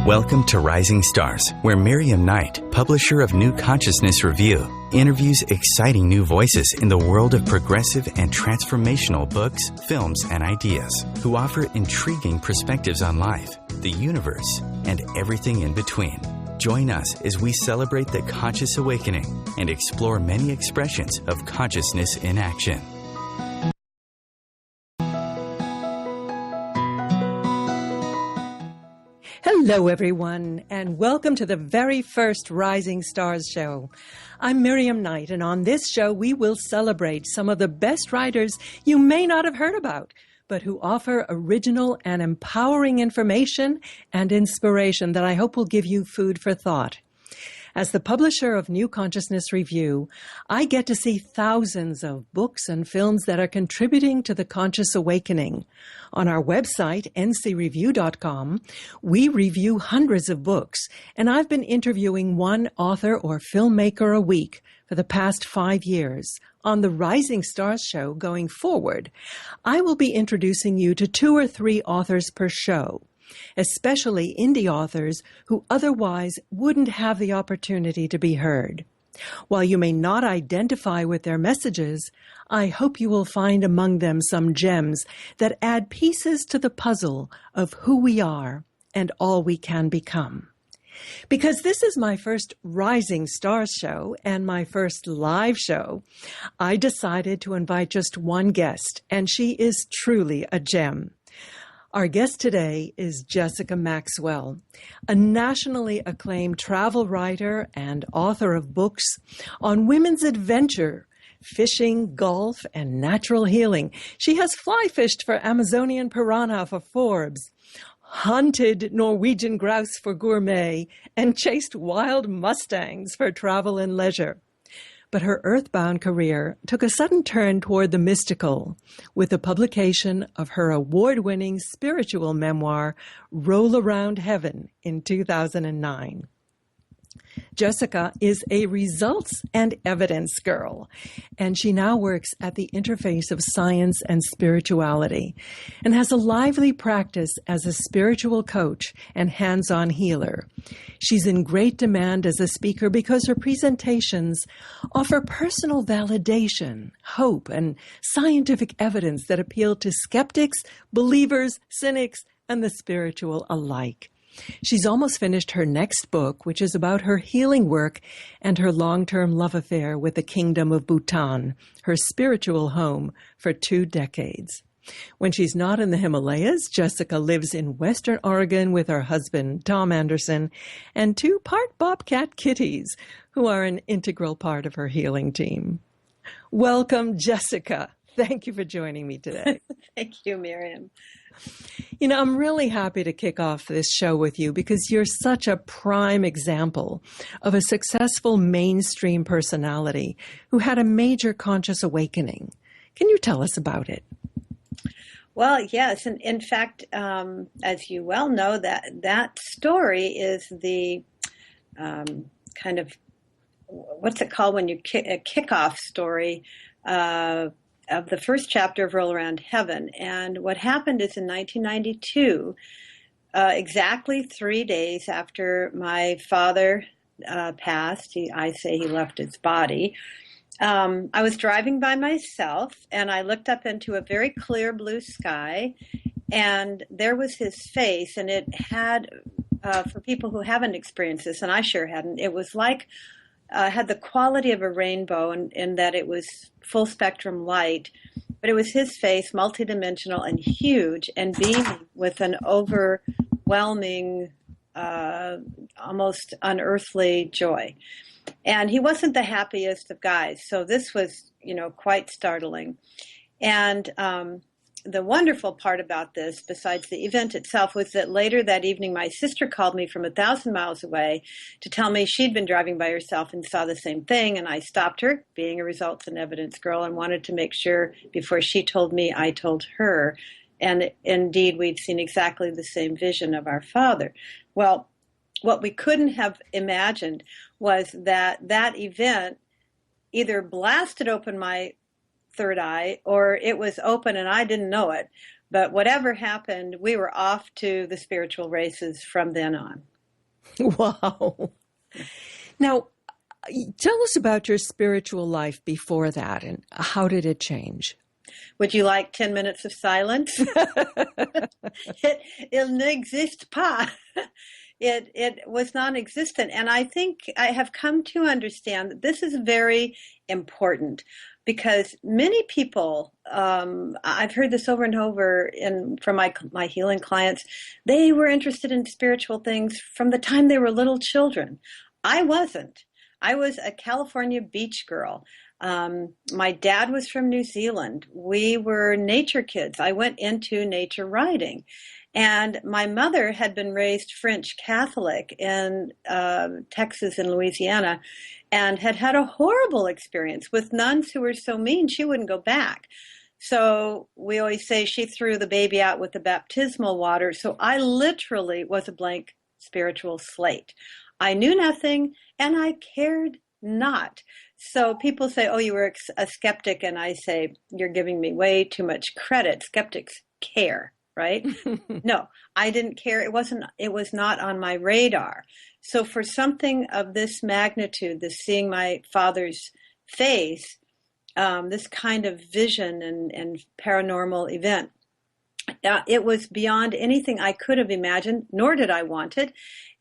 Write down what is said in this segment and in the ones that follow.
Welcome to Rising Stars, where Miriam Knight, publisher of New Consciousness Review, interviews exciting new voices in the world of progressive and transformational books, films, and ideas, who offer intriguing perspectives on life, the universe, and everything in between. Join us as we celebrate the conscious awakening and explore many expressions of consciousness in action. Hello, everyone, and welcome to the very first Rising Stars show. I'm Miriam Knight, and on this show, we will celebrate some of the best writers you may not have heard about, but who offer original and empowering information and inspiration that I hope will give you food for thought. As the publisher of New Consciousness Review, I get to see thousands of books and films that are contributing to the conscious awakening. On our website, ncreview.com, we review hundreds of books, and I've been interviewing one author or filmmaker a week for the past 5 years. On the Rising Stars show going forward, I will be introducing you to 2 or 3 authors per show, especially indie authors who otherwise wouldn't have the opportunity to be heard. While you may not identify with their messages, I hope you will find among them some gems that add pieces to the puzzle of who we are and all we can become. Because this is my first Rising Stars show and my first live show, I decided to invite just one guest, and she is truly a gem. Our guest today is Jessica Maxwell, a nationally acclaimed travel writer and author of books on women's adventure, fishing, golf, and natural healing. She has fly fished for Amazonian piranha for Forbes, hunted Norwegian grouse for Gourmet, and chased wild mustangs for Travel and Leisure. But her earthbound career took a sudden turn toward the mystical with the publication of her award-winning spiritual memoir, Roll Around Heaven, in 2009. Jessica is a results and evidence girl, and she now works at the interface of science and spirituality and has a lively practice as a spiritual coach and hands-on healer. She's in great demand as a speaker because her presentations offer personal validation, hope, and scientific evidence that appeal to skeptics, believers, cynics, and the spiritual alike. She's almost finished her next book, which is about her healing work and her long-term love affair with the Kingdom of Bhutan, her spiritual home for 2 decades. When she's not in the Himalayas, Jessica lives in Western Oregon with her husband, Tom Anderson, and 2 part bobcat kitties, who are an integral part of her healing team. Welcome, Jessica. Thank you for joining me today. Thank you, Miriam. You know, I'm really happy to kick off this show with you because you're such a prime example of a successful mainstream personality who had a major conscious awakening. Can you tell us about it? Well, yes. And in fact, as you well know, that story is the kind of, what's it called when you a kickoff story of the first chapter of Roll Around Heaven. And what happened is in 1992, exactly 3 days after my father passed, I say he left his body, I was driving by myself and I looked up into a very clear blue sky, and there was his face, and it had, for people who haven't experienced this, and I sure hadn't, it was like had the quality of a rainbow in that it was full spectrum light, but it was his face, multidimensional and huge and beaming with an overwhelming, almost unearthly joy. And he wasn't the happiest of guys, so this was, quite startling. And the wonderful part about this, besides the event itself, was that later that evening, my sister called me from 1,000 miles away to tell me she'd been driving by herself and saw the same thing. And I stopped her, being a results and evidence girl, and wanted to make sure before she told me, I told her. And indeed, we'd seen exactly the same vision of our father. Well, what we couldn't have imagined was that event either blasted open my third eye, or it was open and I didn't know it. But whatever happened, we were off to the spiritual races from then on. Wow. Now, tell us about your spiritual life before that and how did it change? Would you like 10 minutes of silence? Il n'existe pas. It was non-existent. And I think I have come to understand that this is very important because many people, I've heard this over and over from my healing clients, they were interested in spiritual things from the time they were little children. I wasn't. I was a California beach girl. My dad was from New Zealand. We were nature kids. I went into nature riding. And my mother had been raised French Catholic in Texas and Louisiana and had had a horrible experience with nuns who were so mean she wouldn't go back. So we always say she threw the baby out with the baptismal water. So I literally was a blank spiritual slate. I knew nothing and I cared not. So people say, oh, you were a skeptic. And I say, you're giving me way too much credit. Skeptics care, right? No, I didn't care. It was not on my radar. So for something of this magnitude, this seeing my father's face, this kind of vision and paranormal event, it was beyond anything I could have imagined, nor did I want it.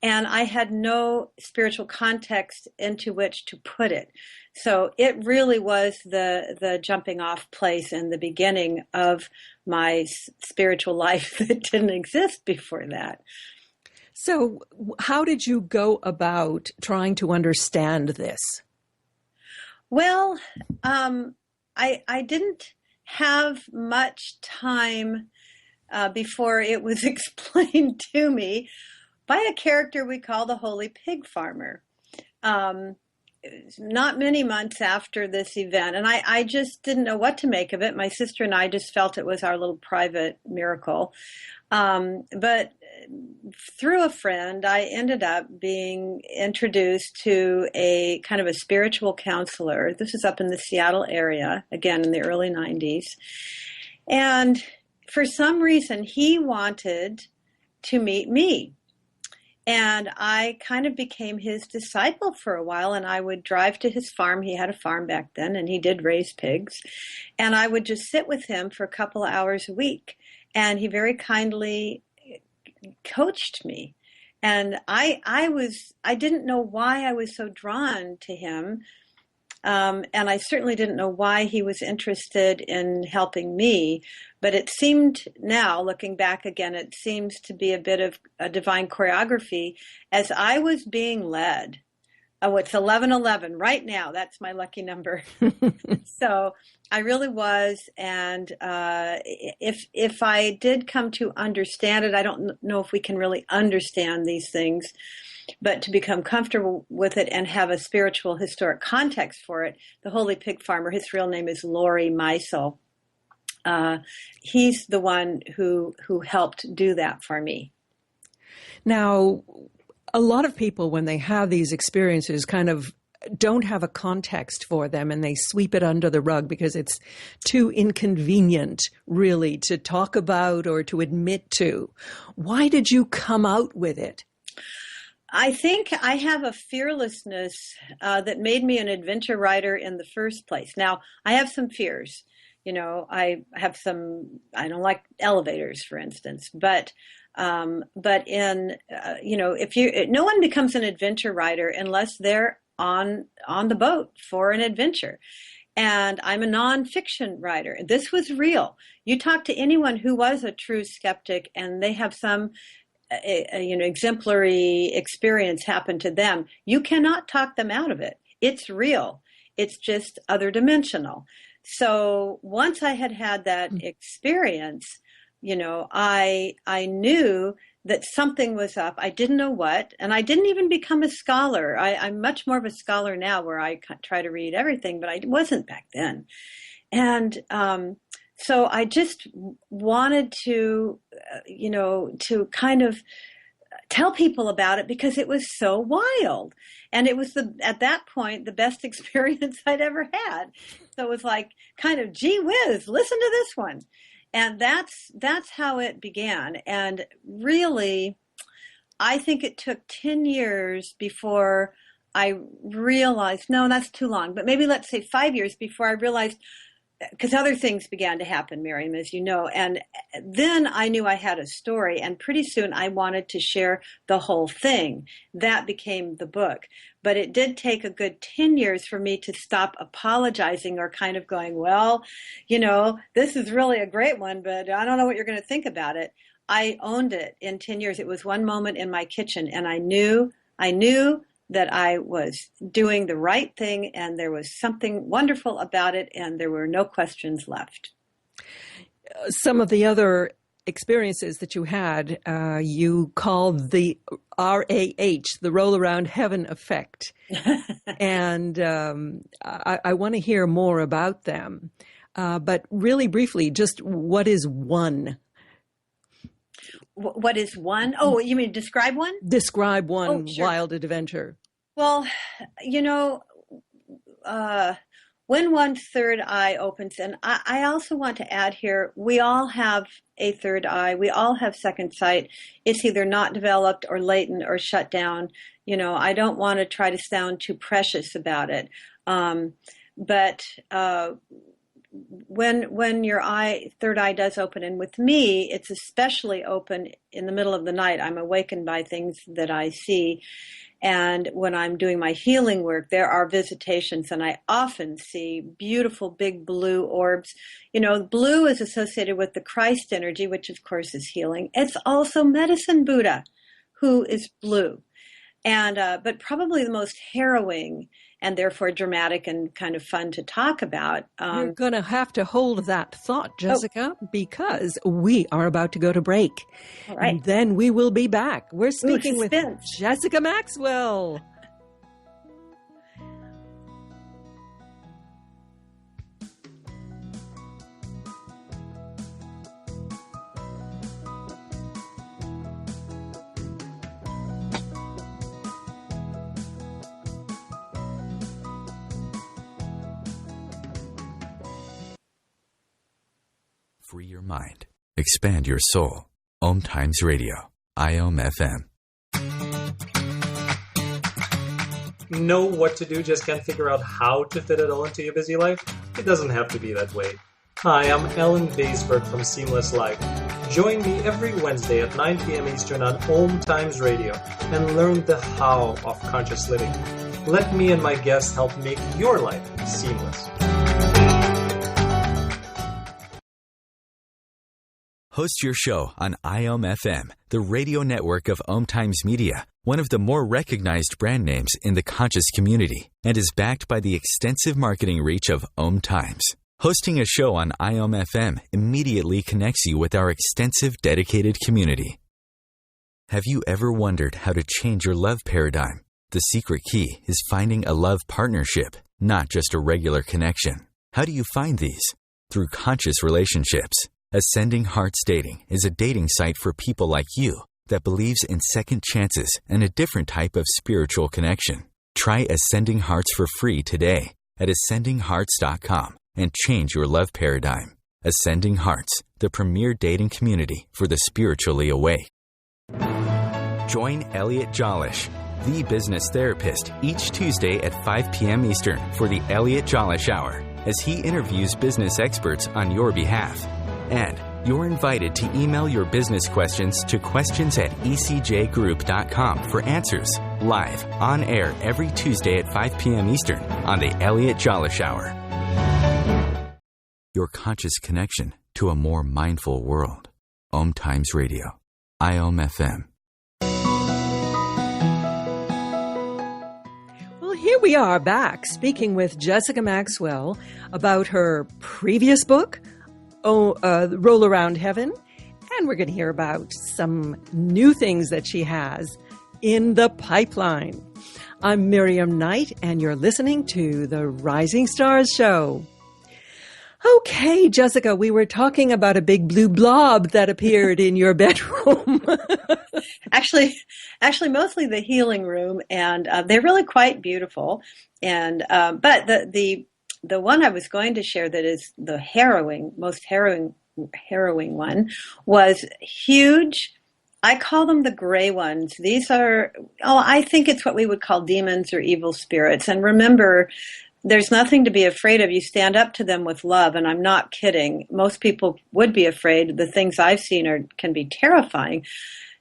And I had no spiritual context into which to put it. So it really was the jumping off place and the beginning of my spiritual life that didn't exist before that. So how did you go about trying to understand this? Well, I didn't have much time before it was explained to me by a character we call the Holy Pig Farmer. Not many months after this event, and I just didn't know what to make of it. My sister and I just felt it was our little private miracle. But through a friend, I ended up being introduced to a kind of a spiritual counselor. This is up in the Seattle area, again, in the early 90s. And for some reason, he wanted to meet me. And I kind of became his disciple for a while, and I would drive to his farm. He had a farm back then, and he did raise pigs. And I would just sit with him for a couple of hours a week. And he very kindly coached me. And I didn't know why I was so drawn to him. And I certainly didn't know why he was interested in helping me. But it seemed now, looking back again, it seems to be a bit of a divine choreography as I was being led. Oh, it's 11:11 right now. That's my lucky number. So I really was. And if I did come to understand it, I don't know if we can really understand these things, but to become comfortable with it and have a spiritual historic context for it, the Holy Pig Farmer, his real name is Laurie Meisel. He's the one who helped do that for me. Now, a lot of people, when they have these experiences, kind of don't have a context for them and they sweep it under the rug because it's too inconvenient, really, to talk about or to admit to. Why did you come out with it? I think I have a fearlessness that made me an adventure writer in the first place. Now, I have some fears. You know, I don't like elevators, for instance, but no one becomes an adventure writer unless they're on the boat for an adventure. And I'm a nonfiction writer. This was real. You talk to anyone who was a true skeptic and they have some exemplary experience happen to them. You cannot talk them out of it. It's real. It's just other dimensional. So once I had that experience, I knew that something was up. I didn't know what, and I didn't even become a scholar. I'm much more of a scholar now where I try to read everything, but I wasn't back then. And so I just wanted to, to kind of tell people about it because it was so wild. And it was at that point, the best experience I'd ever had. So it was like kind of, gee whiz, listen to this one. And that's how it began. And really, I think it took 10 years before I realized, no, that's too long, but maybe let's say 5 years before I realized, because other things began to happen, Miriam, as you know. And then I knew I had a story, and pretty soon I wanted to share the whole thing. That became the book. But it did take a good 10 years for me to stop apologizing or kind of going, well, this is really a great one, but I don't know what you're going to think about it. I owned it in 10 years. It was one moment in my kitchen, and I knew that I was doing the right thing, and there was something wonderful about it, and there were no questions left. Some of the other experiences that you had, you called the RAH, the Roll Around Heaven Effect. And I want to hear more about them. But really briefly, just what is one? What is one? Oh, you mean describe one? Describe one. Oh, sure. Wild adventure. Well, when one's third eye opens, and I also want to add here, we all have a third eye. We all have second sight. It's either not developed or latent or shut down. I don't want to try to sound too precious about it. But when your third eye does open, and with me, it's especially open in the middle of the night. I'm awakened by things that I see. And when I'm doing my healing work, there are visitations, and I often see beautiful big blue orbs. Blue is associated with the Christ energy, which of course is healing. It's also medicine Buddha, who is blue. And but probably the most harrowing and therefore dramatic and kind of fun to talk about. You're going to have to hold that thought, Jessica, because we are about to go to break. All right. And then we will be back. We're speaking with suspense. Jessica Maxwell. Free your mind. Expand your soul. OMTimes Radio. IOM-FM. Know what to do, just can't figure out how to fit it all into your busy life? It doesn't have to be that way. Hi, I'm Alan Baisberg from Seamless Life. Join me every Wednesday at 9 p.m. Eastern on OMTimes Radio and learn the how of conscious living. Let me and my guests help make your life seamless. Host your show on IOM-FM, the radio network of OMTimes Media, one of the more recognized brand names in the conscious community, and is backed by the extensive marketing reach of OMTimes. Hosting a show on IOM-FM immediately connects you with our extensive dedicated community. Have you ever wondered how to change your love paradigm? The secret key is finding a love partnership, not just a regular connection. How do you find these? Through conscious relationships. Ascending Hearts Dating is a dating site for people like you that believes in second chances and a different type of spiritual connection. Try Ascending Hearts for free today at ascendinghearts.com and change your love paradigm. Ascending Hearts, the premier dating community for the spiritually awake. Join Elliot Jollish, the business therapist, each Tuesday at 5 p.m. Eastern for the Elliot Jollish Hour as he interviews business experts on your behalf. And you're invited to email your business questions to questions@ecjgroup.com for answers, live, on air every Tuesday at 5 p.m. Eastern on the Elliot Jollish Hour. Your conscious connection to a more mindful world. OMTimes Radio. IOM-FM. Well, here we are back speaking with Jessica Maxwell about her previous book, Roll Around Heaven, and we're going to hear about some new things that she has in the pipeline. I'm Miriam Knight, and you're listening to the Rising Stars Show. Okay, Jessica, we were talking about a big blue blob that appeared in your bedroom. Actually, mostly the healing room, and they're really quite beautiful. And but the one I was going to share that is the most harrowing one was huge, I call them the gray ones. These are, I think it's what we would call demons or evil spirits. And remember, there's nothing to be afraid of. You stand up to them with love, and I'm not kidding. Most people would be afraid. The things I've seen can be terrifying.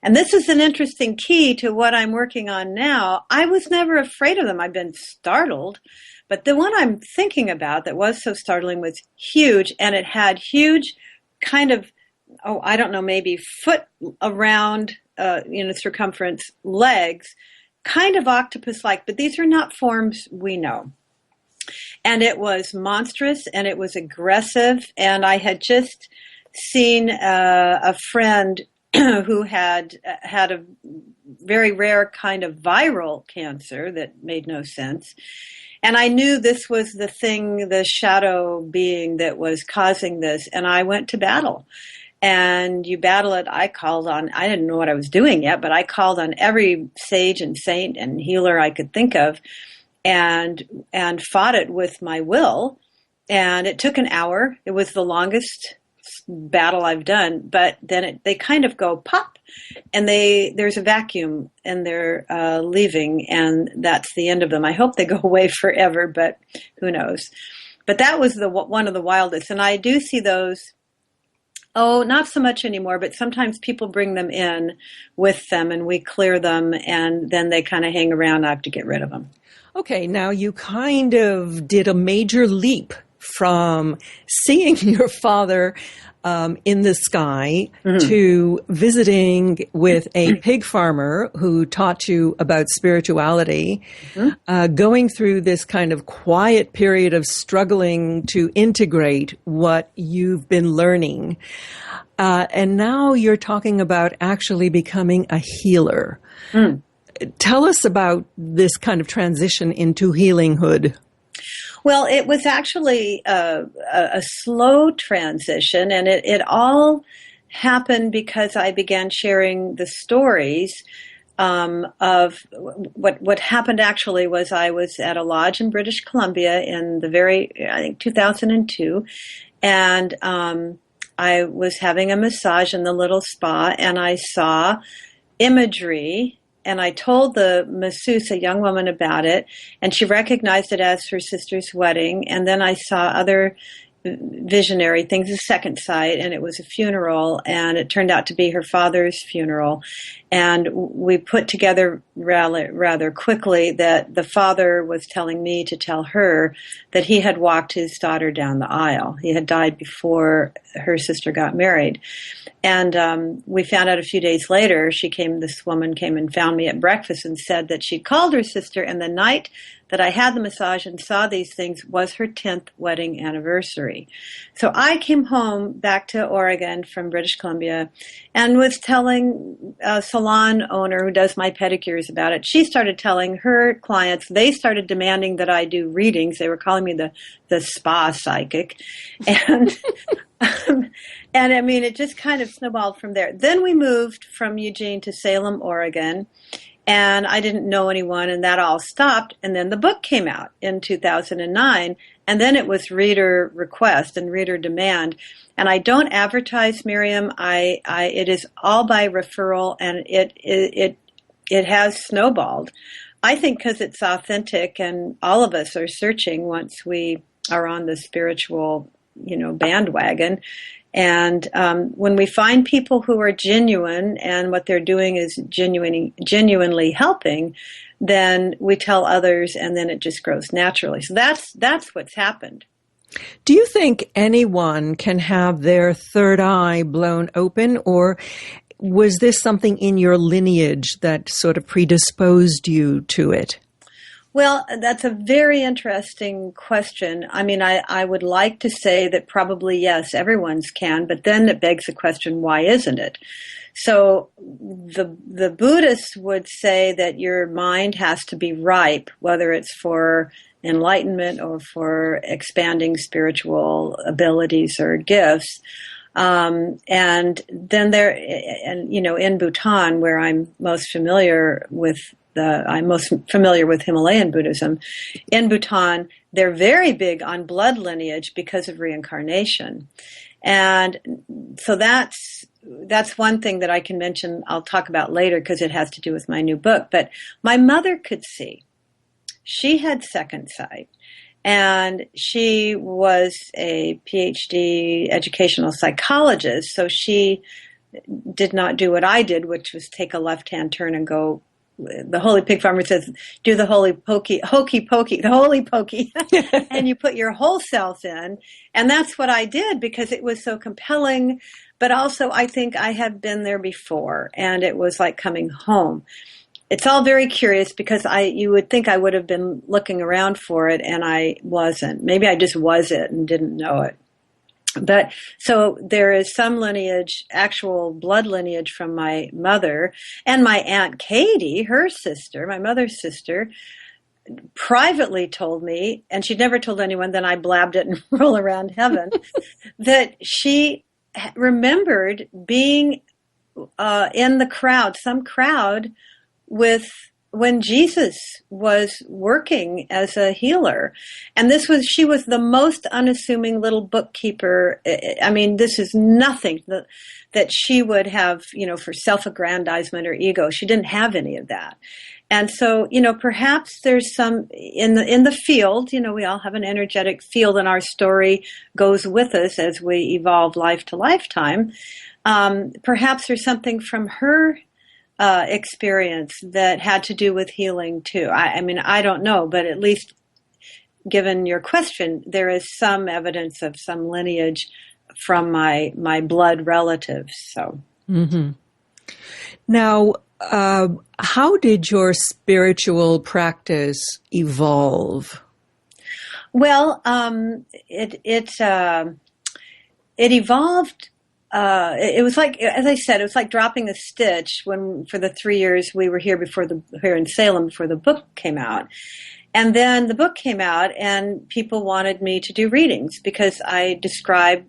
And this is an interesting key to what I'm working on now. I was never afraid of them. I've been startled. But the one I'm thinking about that was so startling was huge, and it had huge kind of, I don't know, maybe foot around, circumference legs, kind of octopus-like, but these are not forms we know. And it was monstrous, and it was aggressive, and I had just seen a friend who had a very rare kind of viral cancer that made no sense. And I knew this was the thing, the shadow being that was causing this. And I went to battle. And you battle it. I didn't know what I was doing yet, but I called on every sage and saint and healer I could think of and fought it with my will. And it took an hour. It was the longest battle I've done, but then they kind of go pop, and there's a vacuum, and they're leaving, and that's the end of them. I hope they go away forever, but who knows? But that was one of the wildest, and I do see those. Not so much anymore, but sometimes people bring them in with them, and we clear them, and then they kind of hang around. I have to get rid of them. Okay, now you kind of did a major leap from seeing your father in the sky to visiting with a pig farmer who taught you about spirituality, going through this kind of quiet period of struggling to integrate what you've been learning. And now you're talking about actually becoming a healer. Tell us about this kind of transition into healinghood. Well, it was actually a slow transition, and it all happened because I began sharing the stories of what happened. Actually, was I was at a lodge in British Columbia in I think 2002, and I was having a massage in the little spa, and I saw imagery. And I told the masseuse, a young woman, about it, and she recognized it as her sister's wedding. And then I saw other visionary things, a second sight, and it was a funeral, and it turned out to be her father's funeral. And we put together rather quickly that the father was telling me to tell her that he had walked his daughter down the aisle. He had died before her sister got married. And we found out a few days later, this woman came and found me at breakfast and said that she'd called her sister, and the night that I had the massage and saw these things was her 10th wedding anniversary. So I came home back to Oregon from British Columbia and was telling a salon owner who does my pedicures about it. She started telling her clients. They started demanding that I do readings. They were calling me the spa psychic. And and I mean, it just kind of snowballed from there. Then we moved from Eugene to Salem, Oregon, and I didn't know anyone, and that all stopped. And then the book came out in 2009, and then it was reader request and reader demand. And I don't advertise, Miriam. It is all by referral, and it has snowballed. I think because it's authentic, and all of us are searching once we are on the spiritual, bandwagon. And when we find people who are genuine and what they're doing is genuinely helping, then we tell others, and then it just grows naturally. So that's what's happened. Do you think anyone can have their third eye blown open, or was this something in your lineage that sort of predisposed you to it? Well, that's a very interesting question. I mean, I would like to say that probably, yes, everyone's can, but then it begs the question, why isn't it? So the Buddhists would say that your mind has to be ripe, whether it's for enlightenment or for expanding spiritual abilities or gifts. And then in Bhutan, where I'm most familiar with Himalayan Buddhism. In Bhutan, they're very big on blood lineage because of reincarnation. And so that's that's one thing that I can mention. I'll talk about later because it has to do with my new book. But my mother could see. She had second sight. And she was a PhD educational psychologist, so she did not do what I did, which was take a left-hand turn and go. The Holy Pig Farmer says, do the holy pokey, hokey pokey, the holy pokey, and you put your whole self in. And that's what I did because it was so compelling. But also, I think I had been there before, and it was like coming home. It's all very curious because you would think I would have been looking around for it, and I wasn't. Maybe I just was it and didn't know it. But so there is some lineage, actual blood lineage from my mother, and my Aunt Katie, her sister, my mother's sister, privately told me, and she'd never told anyone, then I blabbed it and roll around heaven, that she remembered being in the crowd, some crowd, when Jesus was working as a healer. And she was the most unassuming little bookkeeper. I mean, this is nothing that she would have, for self-aggrandizement or ego. She didn't have any of that. And so, perhaps there's some in the field, we all have an energetic field, and our story goes with us as we evolve life to lifetime. Perhaps there's something from her experience that had to do with healing too. I mean, I don't know, but at least given your question, there is some evidence of some lineage from my blood relatives. So, Now, how did your spiritual practice evolve? Well, it evolved. It was like, as I said, it was like dropping a stitch for the 3 years we were here here in Salem before the book came out. And then the book came out and people wanted me to do readings because I described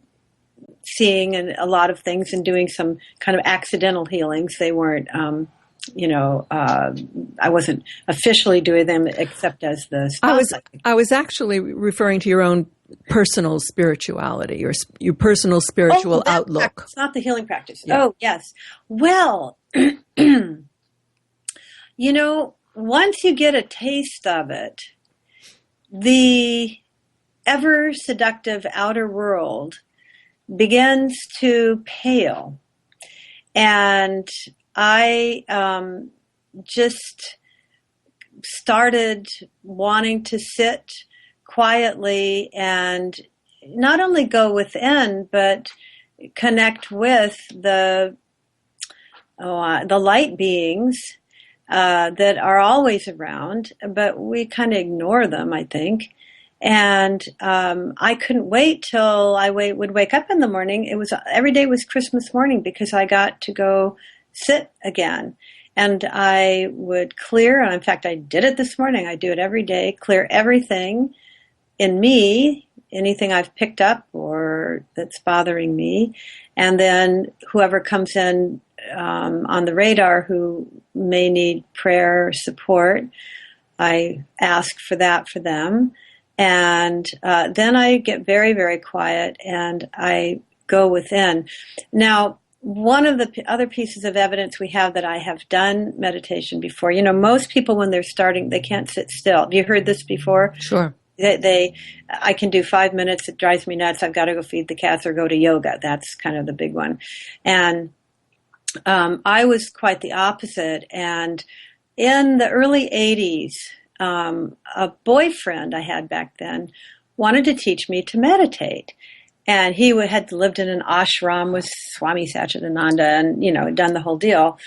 seeing a lot of things and doing some kind of accidental healings. They weren't, I wasn't officially doing them except as the spouse. I was actually referring to your own personal spirituality or your personal spiritual outlook. Practice, not the healing practice. Yeah. Oh, yes. Well, once you get a taste of it, the ever seductive outer world begins to pale. And I just started wanting to sit quietly and not only go within, but connect with the light beings that are always around, but we kind of ignore them, I think. And I couldn't wait till I would wake up in the morning. Every day was Christmas morning because I got to go sit again. And I would clear, and in fact, I did it this morning. I do it every day, clear everything in me, anything I've picked up or that's bothering me. And then whoever comes in on the radar who may need prayer support, I ask for that for them. And then I get very, very quiet and I go within. Now, one of the other pieces of evidence we have that I have done meditation before, most people when they're starting, they can't sit still. Have you heard this before? Sure. I can do 5 minutes. It drives me nuts. I've got to go feed the cats or go to yoga. That's kind of the big one. And I was quite the opposite. And in the early 80s, a boyfriend I had back then wanted to teach me to meditate. And he had lived in an ashram with Swami Satchidananda and, had done the whole deal.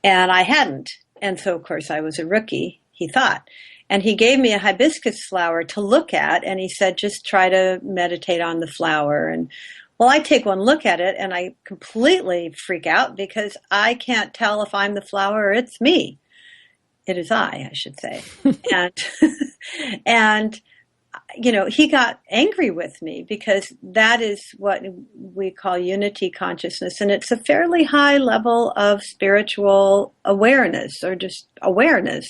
And I hadn't. And so, of course, I was a rookie, he thought. And he gave me a hibiscus flower to look at. And he said, just try to meditate on the flower. And well, I take one look at it and I completely freak out because I can't tell if I'm the flower or it's me. It is I should say. And he got angry with me because that is what we call unity consciousness. And it's a fairly high level of spiritual awareness or just awareness.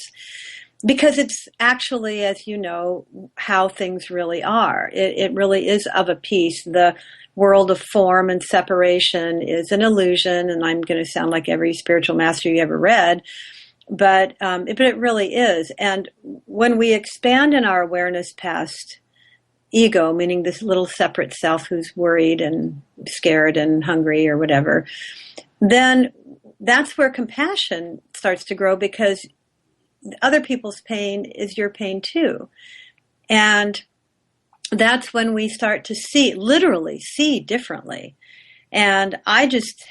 Because it's actually, as you know, how things really are. It really is of a piece. The world of form and separation is an illusion, and I'm going to sound like every spiritual master you ever read, but it really is. And when we expand in our awareness past ego, meaning this little separate self who's worried and scared and hungry or whatever, then that's where compassion starts to grow, because other people's pain is your pain too. And that's when we start to literally see differently. And I just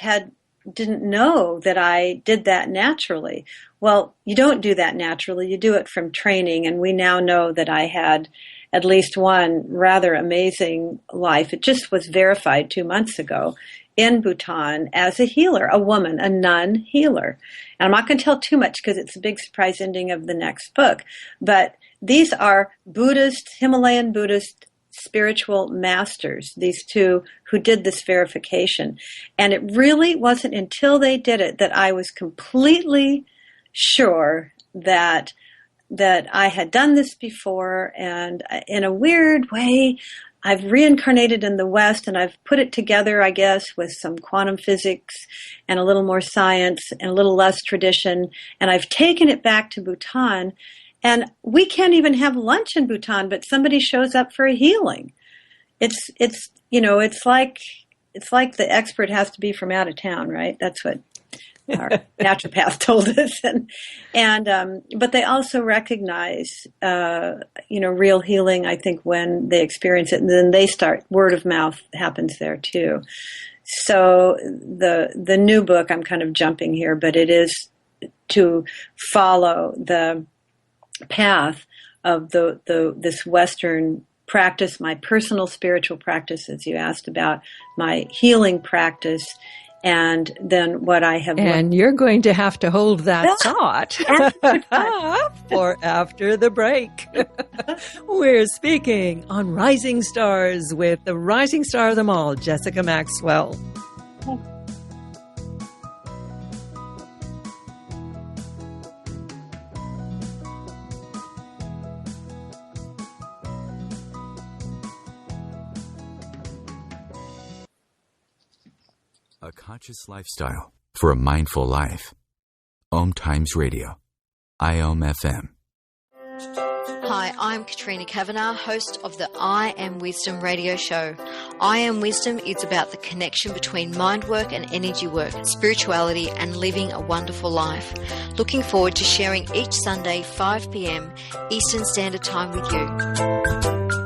didn't know that I did that naturally. Well, you don't do that naturally. You do it from training. And we now know that I had at least one rather amazing life. It just was verified 2 months ago in Bhutan as a healer, a woman, a nun healer. And I'm not going to tell too much because it's a big surprise ending of the next book. But these are Himalayan Buddhist spiritual masters, these two who did this verification. And it really wasn't until they did it that I was completely sure that I had done this before. And in a weird way, I've reincarnated in the West, and I've put it together, I guess, with some quantum physics and a little more science and a little less tradition. And I've taken it back to Bhutan, and we can't even have lunch in Bhutan, but somebody shows up for a healing. It's like the expert has to be from out of town, right? That's what our naturopath told us. But they also recognize, real healing, I think, when they experience it, and then they start, word of mouth happens there too. So the new book, I'm kind of jumping here, but it is to follow the path of this Western practice, my personal spiritual practice, as you asked about, my healing practice, and then what I have... And you're going to have to hold that thought for after the break. We're speaking on Rising Stars with the rising star of them all, Jessica Maxwell. A conscious lifestyle for a mindful life. OMTimes Radio. IOM FM. Hi, I'm Katrina Kavanagh, host of the I Am Wisdom radio show. I Am Wisdom is about the connection between mind work and energy work, spirituality, and living a wonderful life. Looking forward to sharing each Sunday, 5 p.m. Eastern Standard Time with you.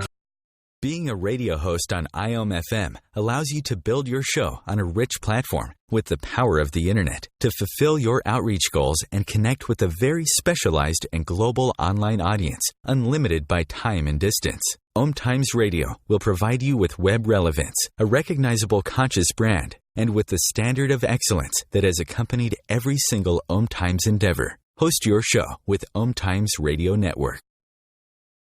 Being a radio host on IOM FM allows you to build your show on a rich platform with the power of the internet to fulfill your outreach goals and connect with a very specialized and global online audience, unlimited by time and distance. OMTimes Radio will provide you with web relevance, a recognizable conscious brand, and with the standard of excellence that has accompanied every single OMTimes endeavor. Host your show with OMTimes Radio Network.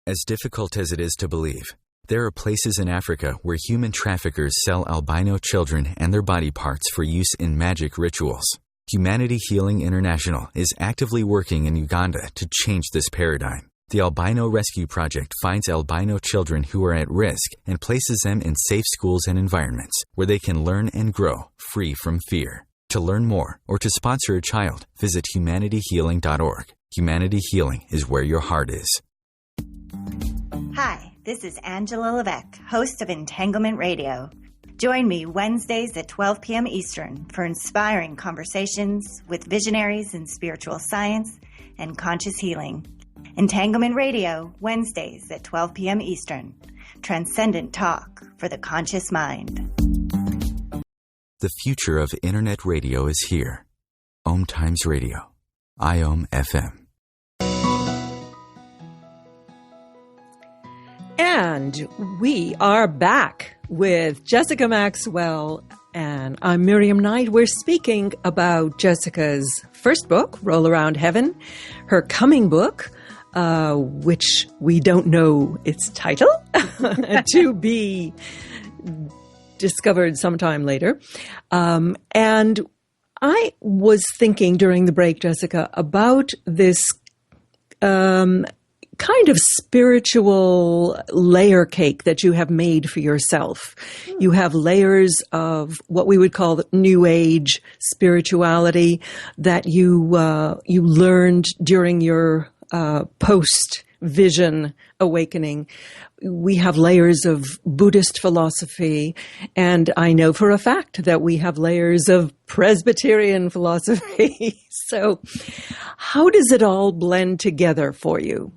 As difficult as it is to believe, there are places in Africa where human traffickers sell albino children and their body parts for use in magic rituals. Humanity Healing International is actively working in Uganda to change this paradigm. The Albino Rescue Project finds albino children who are at risk and places them in safe schools and environments where they can learn and grow free from fear. To learn more or to sponsor a child, visit humanityhealing.org. Humanity Healing is where your heart is. Hi. This is Angela Levesque, host of Entanglement Radio. Join me Wednesdays at 12 p.m. Eastern for inspiring conversations with visionaries in spiritual science and conscious healing. Entanglement Radio, Wednesdays at 12 p.m. Eastern. Transcendent talk for the conscious mind. The future of Internet radio is here. OMTimes Radio. IOM FM. And we are back with Jessica Maxwell, and I'm Miriam Knight. We're speaking about Jessica's first book, Roll Around Heaven, her coming book, which we don't know its title, to be discovered sometime later. And I was thinking during the break, Jessica, about this kind of spiritual layer cake that you have made for yourself. You have layers of what we would call New Age spirituality that you learned during your post-vision awakening. We have layers of Buddhist philosophy, and I know for a fact that we have layers of Presbyterian philosophy. So how does it all blend together for you?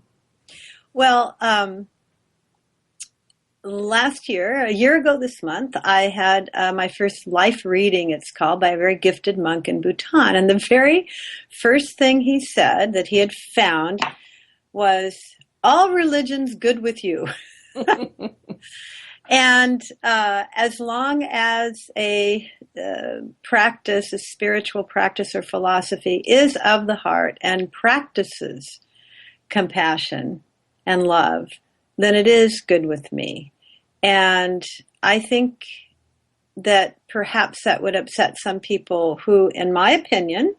Well, last year, a year ago this month, I had my first life reading, it's called, by a very gifted monk in Bhutan. And the very first thing he said that he had found was, all religions good with you. And as long as a practice, a spiritual practice or philosophy is of the heart and practices compassion and love, then it is good with me. And I think that perhaps that would upset some people who, in my opinion,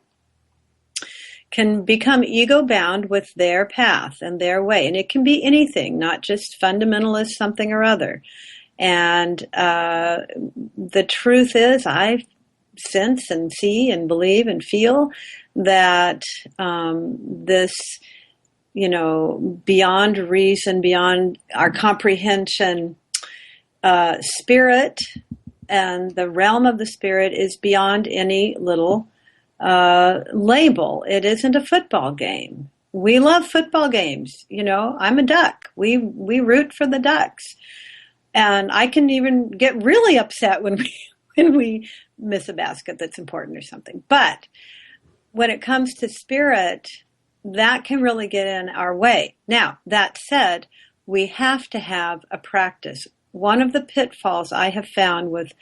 can become ego-bound with their path and their way. And it can be anything, not just fundamentalist something or other. And the truth is, I sense and see and believe and feel that this, beyond reason, beyond our comprehension, spirit and the realm of the spirit is beyond any little label. It isn't a football game. We love football games. I'm a Duck. We root for the Ducks. And I can even get really upset when we miss a basket that's important or something. But when it comes to spirit, that can really get in our way. Now, that said, we have to have a practice. One of the pitfalls I have found with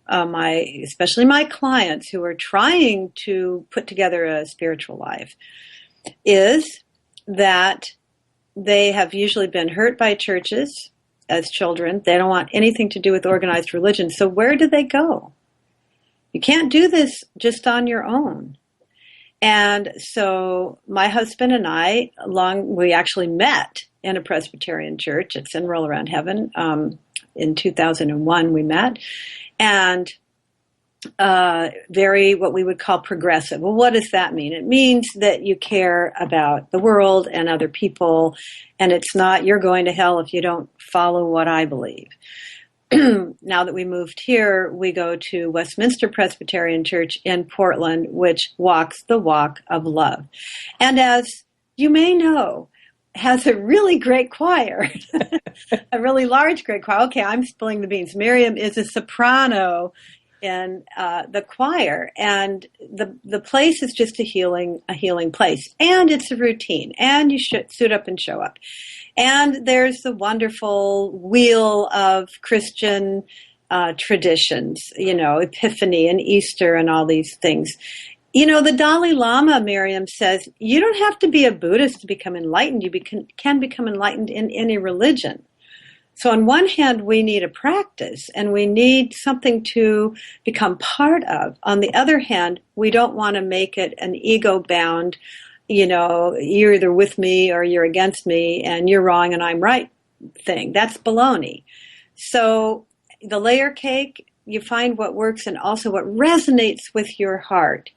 especially my clients who are trying to put together a spiritual life, is that they have usually been hurt by churches as children. They don't want anything to do with organized religion. So where do they go? You can't do this just on your own. And so my husband and I, we actually met in a Presbyterian church. It's in Roll Around Heaven. In 2001 we met. And very what we would call progressive. Well, what does that mean? It means that you care about the world and other people, and it's not you're going to hell if you don't follow what I believe. Now that we moved here, we go to Westminster Presbyterian Church in Portland, which walks the walk of love. And as you may know, has a really great choir, a really large, great choir. Okay, I'm spilling the beans. Miriam is a soprano in the choir, and the place is just a healing place, and it's a routine, and you should suit up and show up. And there's the wonderful wheel of Christian traditions, Epiphany and Easter and all these things. The Dalai Lama, Miriam, says, you don't have to be a Buddhist to become enlightened. You can become enlightened in any religion. So on one hand, we need a practice and we need something to become part of. On the other hand, we don't want to make it an ego-bound, you're either with me or you're against me and you're wrong and I'm right thing. That's baloney. So the layer cake, you find what works and also what resonates with your heart.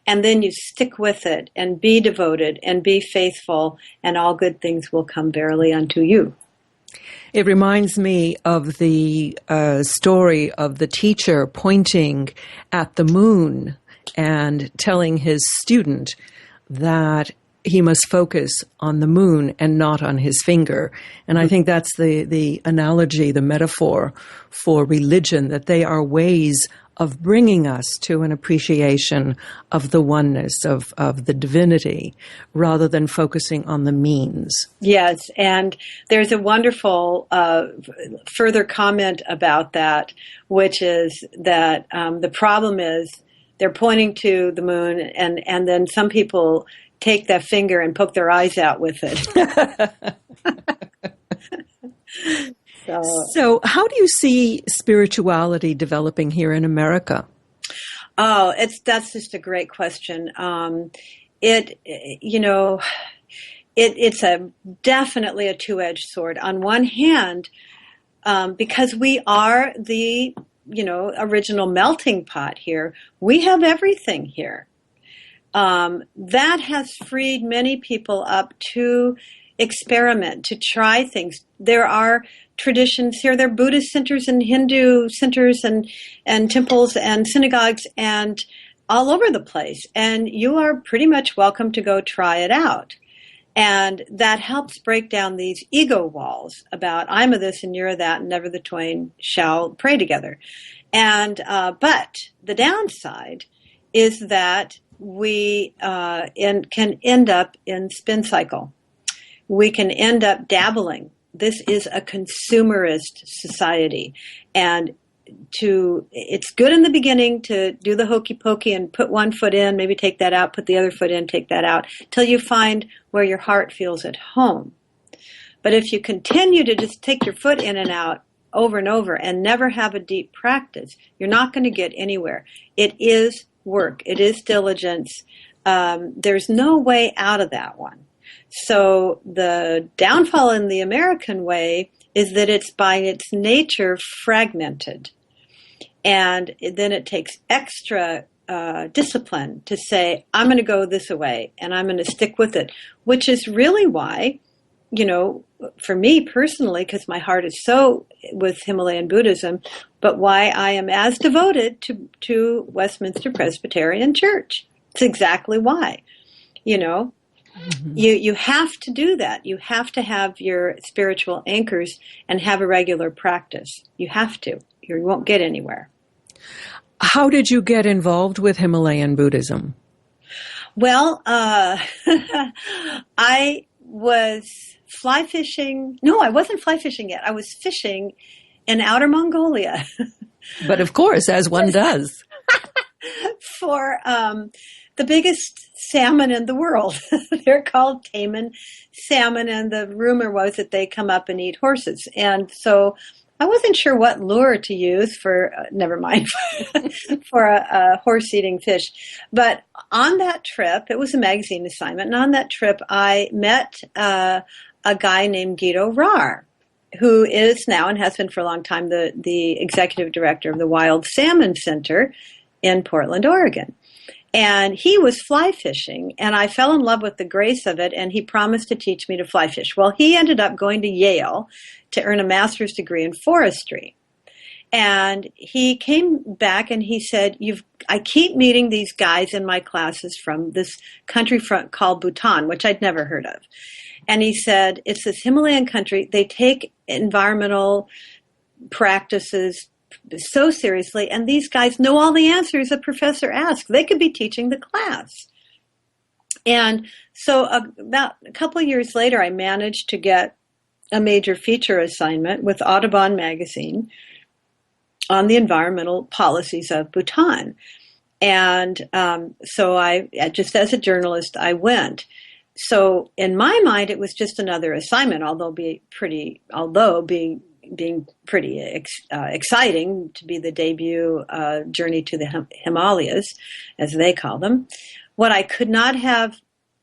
And then you stick with it and be devoted and be faithful, and all good things will come verily unto you. It reminds me of the story of the teacher pointing at the moon and telling his student that he must focus on the moon and not on his finger. And I think that's the analogy, the metaphor for religion, that they are ways of bringing us to an appreciation of the oneness, of the divinity, rather than focusing on the means. Yes, and there's a wonderful further comment about that, which is that the problem is they're pointing to the moon, and then some people take that finger and poke their eyes out with it. So how do you see spirituality developing here in America? That's just a great question. it's definitely a two-edged sword. On one hand, because we are the, original melting pot here, we have everything here. That has freed many people up to experiment, to try things. There are traditions here. There are Buddhist centers and Hindu centers and temples and synagogues and all over the place. And you are pretty much welcome to go try it out. And that helps break down these ego walls about I'm a this and you're a that, and never the twain shall pray together. And but the downside is that we can end up in spin cycle. We can end up dabbling. This is a consumerist society, and it's good in the beginning to do the hokey pokey and put one foot in, maybe take that out, put the other foot in, take that out, till you find where your heart feels at home. But if you continue to just take your foot in and out over and over and never have a deep practice, you're not going to get anywhere. It is work. It is diligence. There's no way out of that one. So the downfall in the American way is that it's by its nature fragmented. And then it takes extra discipline to say, I'm going to go this way and I'm going to stick with it, which is really why, for me personally, because my heart is so with Himalayan Buddhism, but why I am as devoted to Westminster Presbyterian Church. It's exactly why, You have to do that. You have to have your spiritual anchors and have a regular practice. You have to. You won't get anywhere. How did you get involved with Himalayan Buddhism? Well, I was fly fishing. No, I wasn't fly fishing yet. I was fishing in outer Mongolia. But of course, as one does. For the biggest salmon in the world. They're called taimen salmon, and the rumor was that they come up and eat horses. And so I wasn't sure what lure to use for, never mind, for a horse-eating fish. But on that trip, it was a magazine assignment, and on that trip I met a guy named Guido Rar, who is now and has been for a long time the executive director of the Wild Salmon Center in Portland, Oregon. And he was fly fishing, and I fell in love with the grace of it, and he promised to teach me to fly fish. Well, he ended up going to Yale to earn a master's degree in forestry. And he came back and he said, I keep meeting these guys in my classes from this country called Bhutan, which I'd never heard of. And he said, it's this Himalayan country. They take environmental practices so seriously, and these guys know all the answers a professor asks. They could be teaching the class. And so about a couple of years later, I managed to get a major feature assignment with Audubon magazine on the environmental policies of Bhutan. And so I, just as a journalist, I went. So in my mind, it was just another assignment, although being pretty exciting to be the debut journey to the Himalayas, as they call them. What I could not have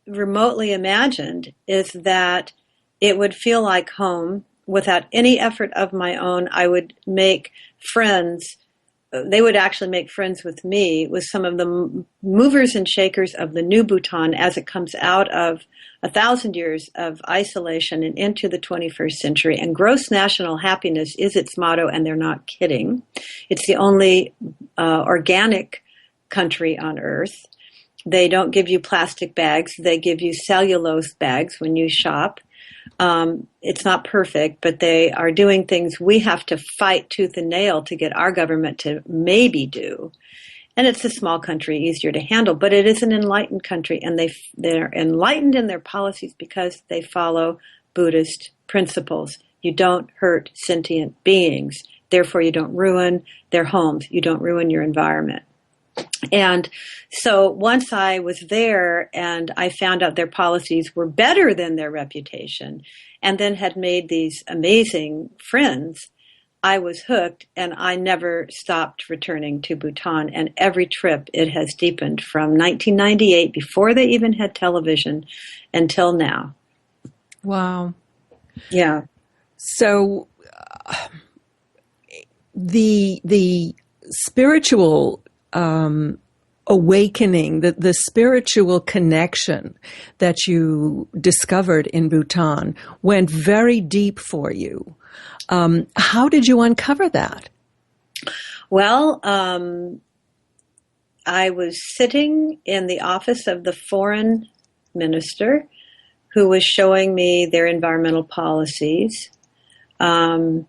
remotely imagined is that it would feel like home without any effort of my own. I would make friends. They would actually make friends with me, with some of the movers and shakers of the new Bhutan as it comes out of 1,000 years of isolation and into the 21st century. And gross national happiness is its motto, and they're not kidding. It's the only organic country on earth. They don't give you plastic bags. They give you cellulose bags when you shop. It's not perfect, but they are doing things we have to fight tooth and nail to get our government to maybe do. And it's a small country, easier to handle, but it is an enlightened country, and they're enlightened in their policies because they follow Buddhist principles. You don't hurt sentient beings. Therefore, you don't ruin their homes. You don't ruin your environment. And so once I was there and I found out their policies were better than their reputation, and then had made these amazing friends, I was hooked, and I never stopped returning to Bhutan. And every trip it has deepened from 1998, before they even had television, until now. Wow. Yeah. So the spiritual awakening, the spiritual connection that you discovered in Bhutan went very deep for you. How did you uncover that? Well, I was sitting in the office of the foreign minister who was showing me their environmental policies. And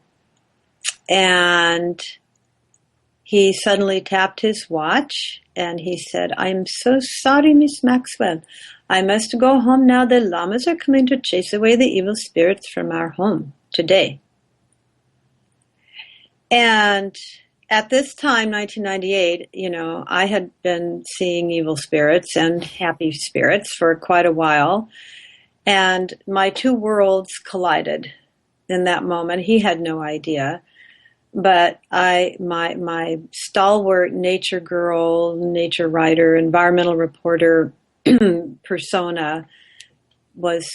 he suddenly tapped his watch and he said, "I'm so sorry, Miss Maxwell. I must go home now. The llamas are coming to chase away the evil spirits from our home today." And at this time, 1998, I had been seeing evil spirits and happy spirits for quite a while. And my two worlds collided in that moment. He had no idea. But my stalwart nature girl, nature writer, environmental reporter persona was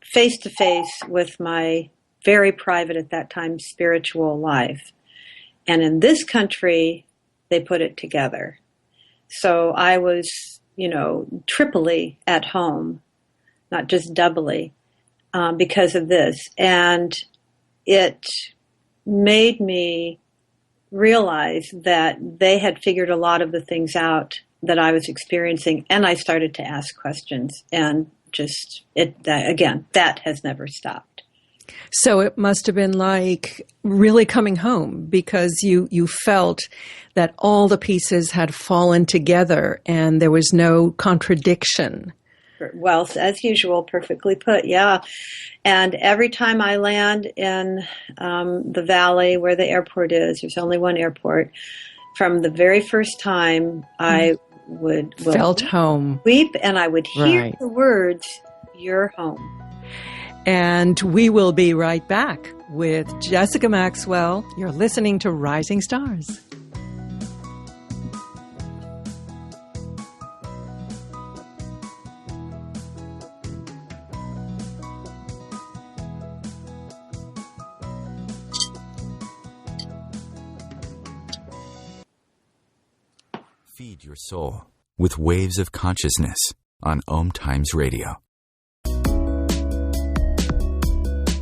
face to face with my very private at that time spiritual life. And in this country, they put it together. So I was, triply at home, not just doubly, because of this. And it made me realize that they had figured a lot of the things out that I was experiencing. And I started to ask questions. And that has never stopped. So it must have been like really coming home, because you felt that all the pieces had fallen together and there was no contradiction. Well, as usual, perfectly put, yeah. And every time I land in the valley where the airport is, there's only one airport, from the very first time I felt home. Weep, and I would hear Right. the words, "You're home." And we will be right back with Jessica Maxwell. You're listening to Rising Stars. Feed your soul with waves of consciousness on OMTimes Radio.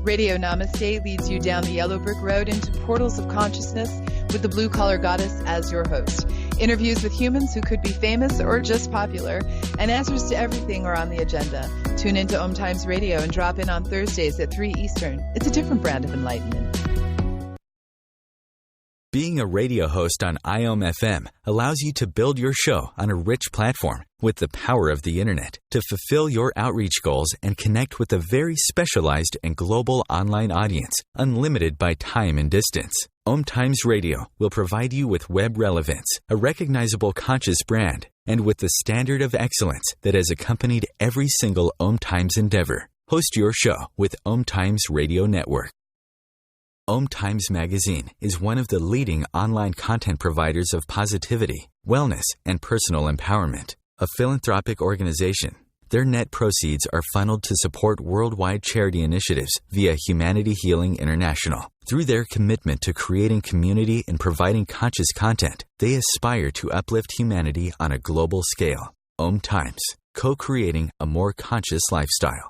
Radio Namaste leads you down the yellow brick road into portals of consciousness with the blue-collar goddess as your host. Interviews with humans who could be famous or just popular, and answers to everything are on the agenda. Tune into OMTimes Radio and drop in on Thursdays at 3 Eastern. It's a different brand of enlightenment. Being a radio host on IOM-FM allows you to build your show on a rich platform with the power of the internet to fulfill your outreach goals and connect with a very specialized and global online audience, unlimited by time and distance. OMTimes Radio will provide you with web relevance, a recognizable conscious brand, and with the standard of excellence that has accompanied every single OMTimes endeavor. Host your show with OMTimes Radio Network. OMTimes Magazine is one of the leading online content providers of positivity, wellness, and personal empowerment. A philanthropic organization, their net proceeds are funneled to support worldwide charity initiatives via Humanity Healing International. Through their commitment to creating community and providing conscious content, they aspire to uplift humanity on a global scale. OMTimes, co-creating a more conscious lifestyle.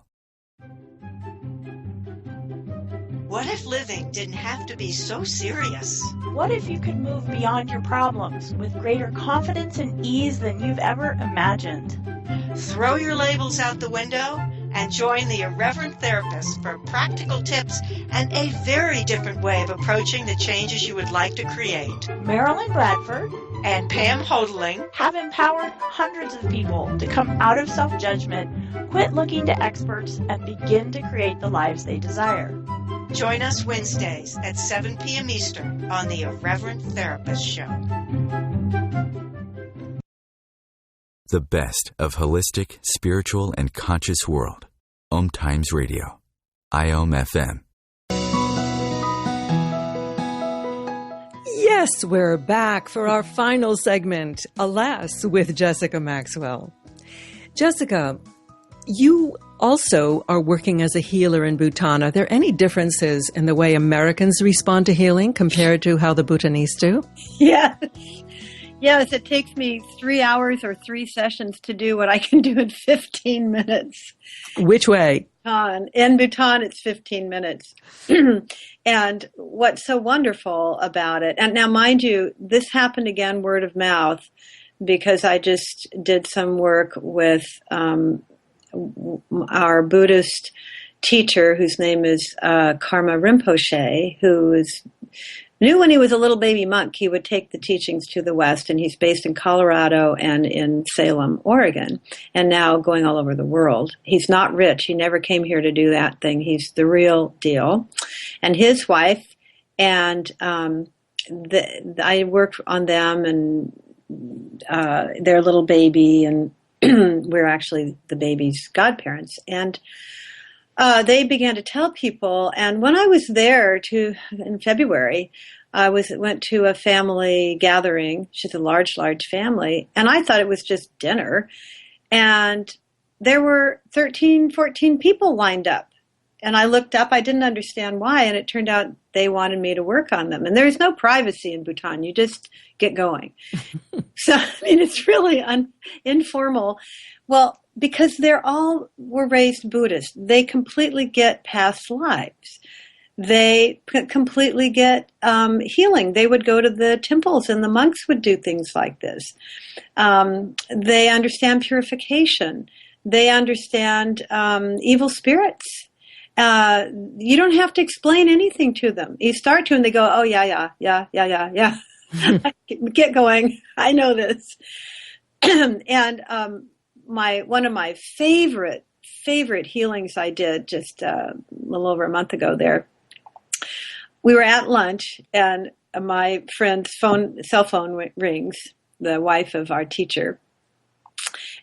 What if living didn't have to be so serious? What if you could move beyond your problems with greater confidence and ease than you've ever imagined? Throw your labels out the window and join the Irreverent Therapist for practical tips and a very different way of approaching the changes you would like to create. Marilyn Bradford and Pam Hodling have empowered hundreds of people to come out of self-judgment, quit looking to experts, and begin to create the lives they desire. Join us Wednesdays at 7 p.m. Eastern on the Irreverent Therapist Show. The best of holistic, spiritual, and conscious world. OMTimes Radio. IOM-FM. Yes, we're back for our final segment, Alas, with Jessica Maxwell. Jessica, you also are working as a healer in Bhutan. Are there any differences in the way Americans respond to healing compared to how the Bhutanese do? Yes. Yes, it takes me 3 hours or 3 sessions to do what I can do in 15 minutes. Which way? In Bhutan, it's 15 minutes. And what's so wonderful about it, and now mind you, this happened again word of mouth, because I just did some work with our Buddhist teacher, whose name is Karma Rinpoche, who knew when he was a little baby monk he would take the teachings to the West, and he's based in Colorado and in Salem, Oregon, and now going all over the world. He's not rich. He never came here to do that thing. He's the real deal. And his wife, and I worked on them and their little baby, and we're actually the baby's godparents. And they began to tell people, and when I was there in February, I went to a family gathering. She's a large family, and I thought it was just dinner, and there were 13, 14 people lined up. And I looked up, I didn't understand why, and it turned out they wanted me to work on them. And there's no privacy in Bhutan. You just get going. So, I mean, it's really informal. Well, because they're all were raised Buddhist. They completely get past lives. They completely get healing. They would go to the temples, and the monks would do things like this. They understand purification. They understand evil spirits. You don't have to explain anything to them. You start to, and they go, "Oh yeah. Get going. I know this." And one of my favorite healings I did just a little over a month ago there. We were at lunch, and my friend's cell phone rings, the wife of our teacher.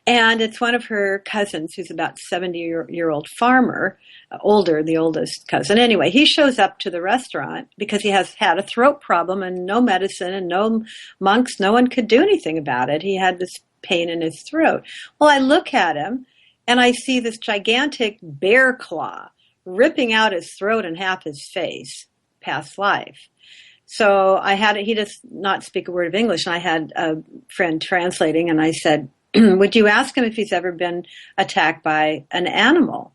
And it's one of her cousins, who's about 70-year-old farmer, the oldest cousin. Anyway, he shows up to the restaurant because he has had a throat problem and no medicine and no monks. No one could do anything about it. He had this pain in his throat. Well, I look at him and I see this gigantic bear claw ripping out his throat and half his face, past life. So he does not speak a word of English, and I had a friend translating, and I said, "Would you ask him if he's ever been attacked by an animal?"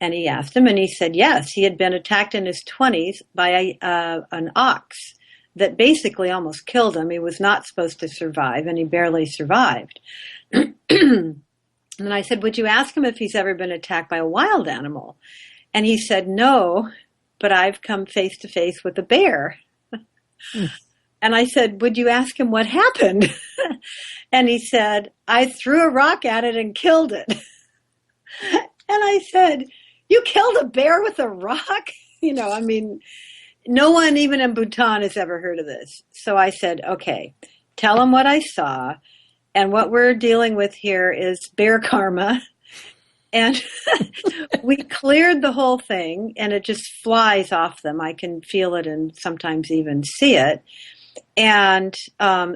And he asked him, and he said yes. He had been attacked in his 20s by an ox that basically almost killed him. He was not supposed to survive, and he barely survived. And I said, "Would you ask him if he's ever been attacked by a wild animal?" And he said, "No, but I've come face to face with a bear." And I said, "Would you ask him what happened?" And he said, "I threw a rock at it and killed it." And I said, "You killed a bear with a rock?" No one even in Bhutan has ever heard of this. So I said, "Okay, tell him what I saw. And what we're dealing with here is bear karma." And we cleared the whole thing, and it just flies off them. I can feel it and sometimes even see it. And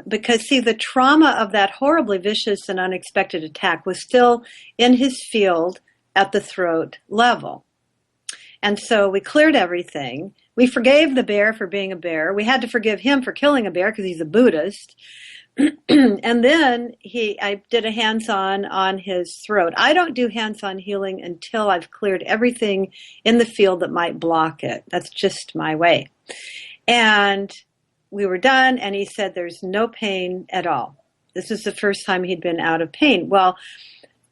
because, see, the trauma of that horribly vicious and unexpected attack was still in his field at the throat level. And so we cleared everything. We forgave the bear for being a bear. We had to forgive him for killing a bear because he's a Buddhist. And then I did a hands-on on his throat. I don't do hands-on healing until I've cleared everything in the field that might block it. That's just my way. And we were done, and he said there's no pain at all. This is the first time he'd been out of pain. Well,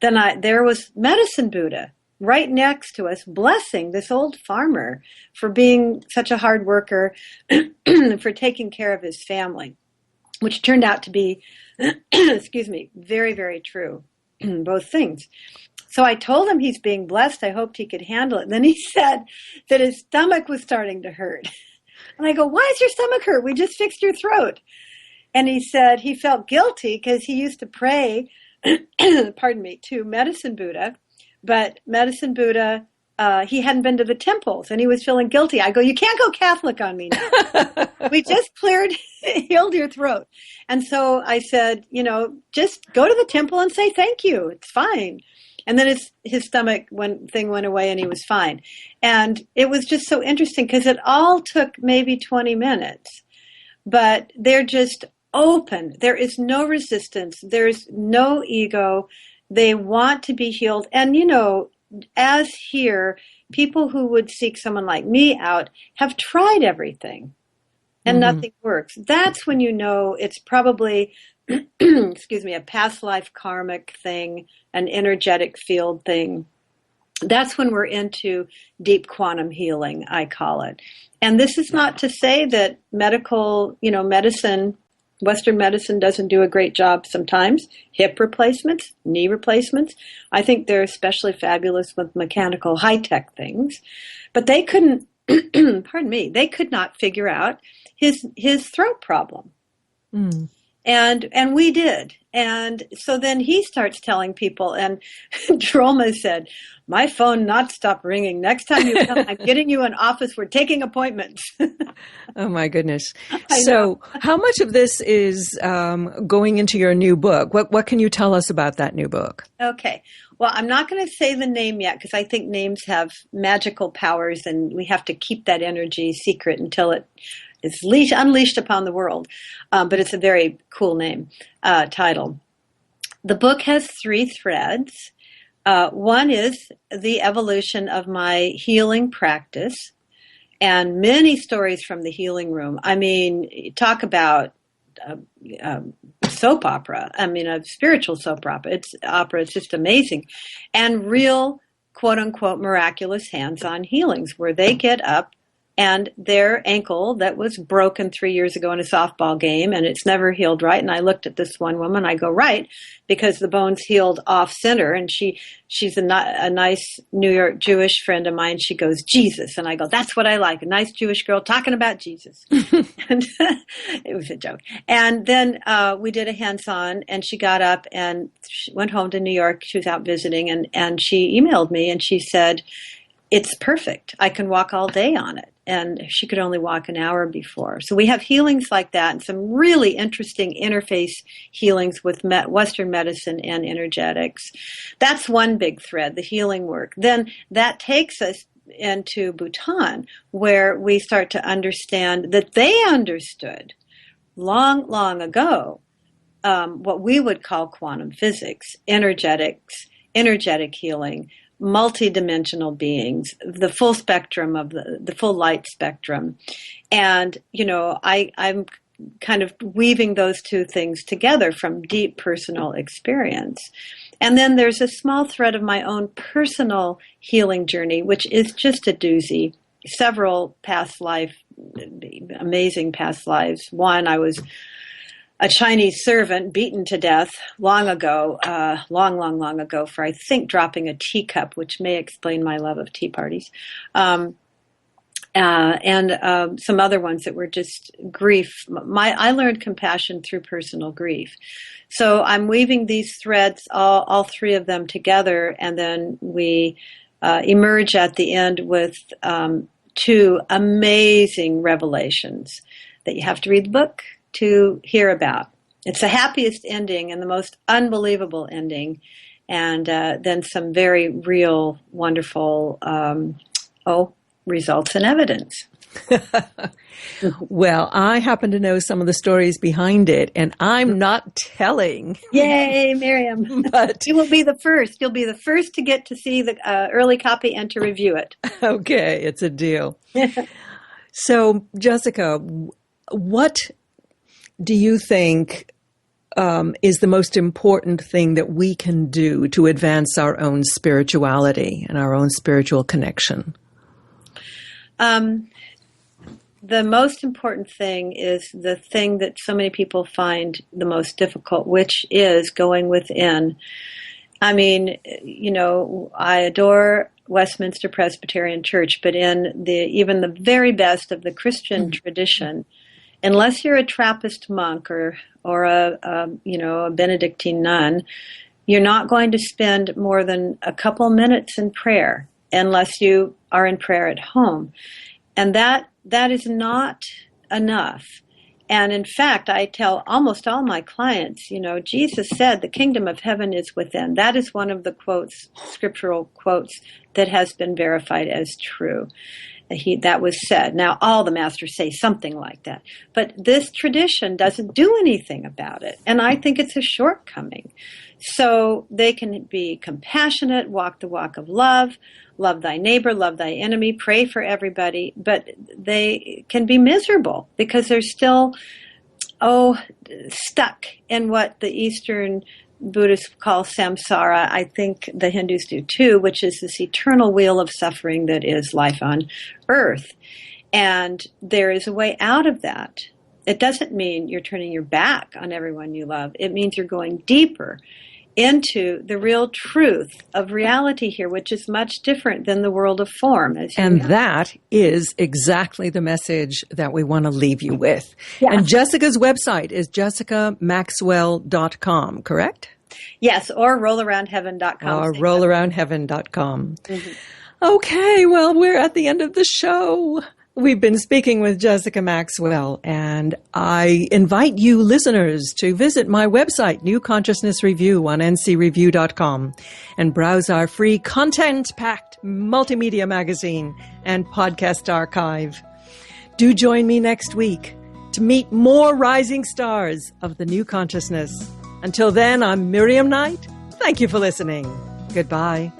then there was Medicine Buddha right next to us, blessing this old farmer for being such a hard worker, for taking care of his family, which turned out to be, very, very true, both things. So I told him he's being blessed. I hoped he could handle it. And then he said that his stomach was starting to hurt. And I go, "Why is your stomach hurt? We just fixed your throat." And he said he felt guilty because he used to pray, to Medicine Buddha. But Medicine Buddha he hadn't been to the temples and he was feeling guilty. I go, you can't go Catholic on me now. We just healed your throat. And so I said, just go to the temple and say thank you. It's fine. And then his stomach thing went away and he was fine. And it was just so interesting because it all took maybe 20 minutes, but they're just open. There is no resistance. There's no ego. They want to be healed. And, as here, people who would seek someone like me out have tried everything and nothing works. That's when it's probably, excuse me, a past life karmic thing, an energetic field thing. That's when we're into deep quantum healing, I call it. And this is not to say that medicine, Western medicine doesn't do a great job sometimes. Hip replacements, knee replacements. I think they're especially fabulous with mechanical high-tech things. But they couldn't, pardon me, they could not figure out his throat problem. Mm. And we did. And so then he starts telling people, and Droma said, my phone not stop ringing. Next time you come, I'm getting you an office. We're taking appointments. Oh, my goodness. So how much of this is going into your new book? What can you tell us about that new book? Okay. Well, I'm not going to say the name yet because I think names have magical powers and we have to keep that energy secret until it is unleashed upon the world. But it's a very cool title. The book has 3 threads. One is the evolution of my healing practice and many stories from the healing room. I mean, talk about soap opera. I mean, a spiritual soap opera. It's just amazing. And real, quote unquote, miraculous hands-on healings where they get up and their ankle that was broken 3 years ago in a softball game, and it's never healed right. And I looked at this one woman, I go, right, because the bone's healed off center. And she's a nice New York Jewish friend of mine. She goes, Jesus. And I go, that's what I like, a nice Jewish girl talking about Jesus. And it was a joke. And then we did a hands-on, and she got up and she went home to New York. She was out visiting, and she emailed me, and she said, it's perfect. I can walk all day on it. And she could only walk an hour before. So we have healings like that and some really interesting interface healings with Western medicine and energetics. That's one big thread, the healing work. Then that takes us into Bhutan, where we start to understand that they understood long, long ago what we would call quantum physics, energetic healing, multidimensional beings, the full spectrum of the full light spectrum. And, I'm kind of weaving those two things together from deep personal experience. And then there's a small thread of my own personal healing journey, which is just a doozy. Several amazing past lives. One, I was a Chinese servant beaten to death long ago, long ago for, I think, dropping a teacup, which may explain my love of tea parties. And some other ones that were just grief. I learned compassion through personal grief. So I'm weaving these threads, all 3 of them together, and then we emerge at the end with 2 amazing revelations that you have to read the book to hear about. It's the happiest ending and the most unbelievable ending, and then some very real, wonderful results and evidence. Well, I happen to know some of the stories behind it, and I'm not telling. Yay, Miriam. But you will be the first. You'll be the first to get to see the early copy and to review it. Okay, it's a deal. So, Jessica, what do you think is the most important thing that we can do to advance our own spirituality and our own spiritual connection? The most important thing is the thing that so many people find the most difficult, which is going within. I mean, I adore Westminster Presbyterian Church, but in even the very best of the Christian tradition, unless you're a Trappist monk or a Benedictine nun, you're not going to spend more than a couple minutes in prayer. unless you are in prayer at home. And that is not enough. And in fact, I tell almost all my clients, Jesus said the kingdom of heaven is within. That is one of the quotes, scriptural quotes, that has been verified as true. That was said. Now, all the masters say something like that. But this tradition doesn't do anything about it. And I think it's a shortcoming. So they can be compassionate, walk the walk of love thy neighbor, love thy enemy, pray for everybody. But they can be miserable because they're still, stuck in what the Eastern Buddhists call samsara. I think the Hindus do too, which is this eternal wheel of suffering that is life on earth. And there is a way out of that. It doesn't mean you're turning your back on everyone you love. It means you're going deeper into the real truth of reality here, which is much different than the world of form. And that is exactly the message that we want to leave you with. Yeah. And Jessica's website is jessicamaxwell.com, correct? Yes, or rollaroundheaven.com. Or rollaroundheaven.com. Mm-hmm. Okay, well, we're at the end of the show. We've been speaking with Jessica Maxwell, and I invite you listeners to visit my website, New Consciousness Review, on ncreview.com, and browse our free content-packed multimedia magazine and podcast archive. Do join me next week to meet more rising stars of the new consciousness. Until then, I'm Miriam Knight. Thank you for listening. Goodbye.